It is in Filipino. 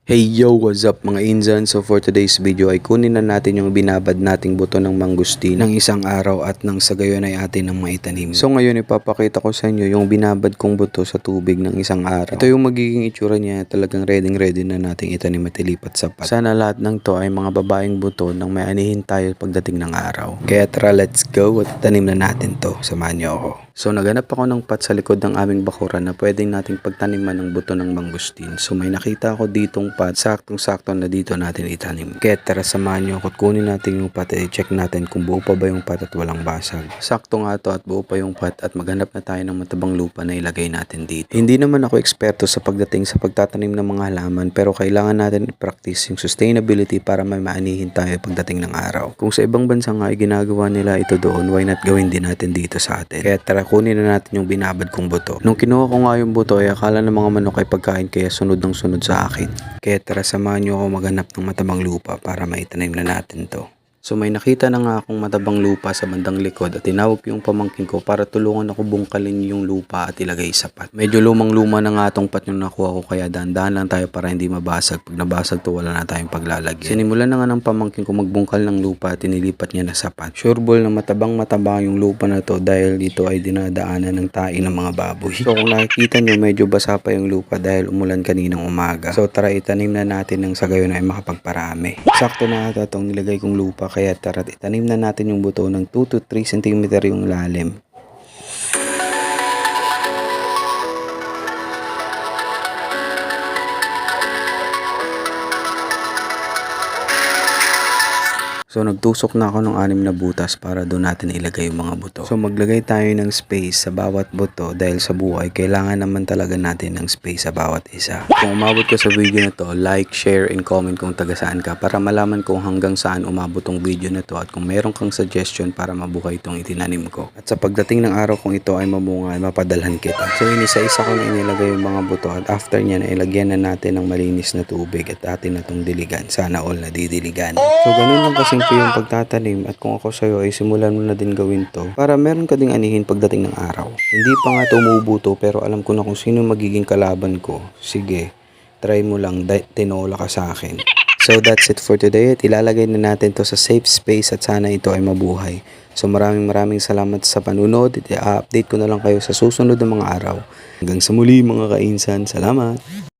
Hey yo, what's up mga insan? So for today's video ay kunin na natin yung binabad nating buto ng mangustin ng isang araw at nang sa gayon ay atin ng maitanim. So ngayon ipapakita ko sa inyo yung binabad kong buto sa tubig ng isang araw. Ito yung magiging itsura niya, talagang ready na nating itanim at ilipat sa pot. Sana lahat ng to ay mga babaeng buto nang may anihin tayo pagdating ng araw. Kaya tara, let's go at itanim na natin to. Samahan niyo ako. So naganap ako ng pot sa likod ng aming bakuran na pwedeng nating pagtaniman ng buto ng mangustin. So may nakita ako ditong pot, saktong-sakto na dito natin itanim. Kaya tara, samahan nyo ako at kunin natin yung pot at i-check natin kung buo pa ba yung pot at walang basag. Sakto nga to at buo pa yung pot at maghanap na tayo ng matabang lupa na ilagay natin dito. Hindi naman ako eksperto sa pagdating sa pagtatanim ng mga halaman, pero kailangan natin i-practice yung sustainability para may maanihin tayo pagdating ng araw. Kung sa ibang bansa nga ay ginagawa nila ito doon, why not gawin din natin dito sa atin? Kaya tara, kunin na natin yung binabad kong buto. Nung kinuha ko nga yung buto ay akala ng mga manok ay pagkain kaya sunod ng sunod sa akin. Kaya tara, samahan nyo ako maghanap ng matabang lupa para maitanim na natin to. So may nakita na nga akong matabang lupa sa bandang likod at tinawag ko yung pamangkin ko para tulungan ako bungkalin yung lupa at ilagay sa pot. Medyo lumang-luma na nga tong pot yung nakuha ko kaya dahan-dahan lang tayo para hindi mabasag. Pag nabasag to wala na tayong paglalagyan. Sinimulan na nga ng pamangkin ko magbungkal ng lupa at tinilipat niya na sa pot. Sure ball na matabang-mataba yung lupa na to dahil dito ay dinadaanan ng tae ng mga baboy. So kung nakikita nyo medyo basa pa yung lupa dahil umulan kaninang umaga. So tara, itanim na natin ng sa gayon ay makapagparami. Sakto na ata itong nilagay kong lupa kaya tara, itanim na natin yung buto ng 2 to 3 cm yung lalim. So nagtusok na ako ng 6 na butas para doon natin ilagay yung mga buto. So maglagay tayo ng space sa bawat buto dahil sa buhay kailangan naman talaga natin ng space sa bawat isa. Kung umabot ka sa video na to, like, share, and comment kung taga saan ka para malaman kung hanggang saan umabot tong video na to at kung meron kang suggestion para mabuhay itong itinanim ko. At sa pagdating ng araw kung ito ay mamunga ay mapadalhan kita. So inisa-isa ko na inilagay yung mga buto at after niya na ilagyan na natin ng malinis na tubig at atin na itong diligan. Sana all na didiligan. So ganun lang kasing yung pagtatanim at kung ako sa'yo ay simulan mo na din gawin to para meron ka ding anihin pagdating ng araw. Hindi pa nga tumubuto pero alam ko na kung sino magiging kalaban ko. Sige, try mo lang, tinola ka sa akin. So that's it for today at ilalagay na natin to sa safe space at sana ito ay mabuhay. So maraming salamat sa panunod. I-update ko na lang kayo sa susunod na mga araw. Hanggang sa muli mga kainsan, salamat!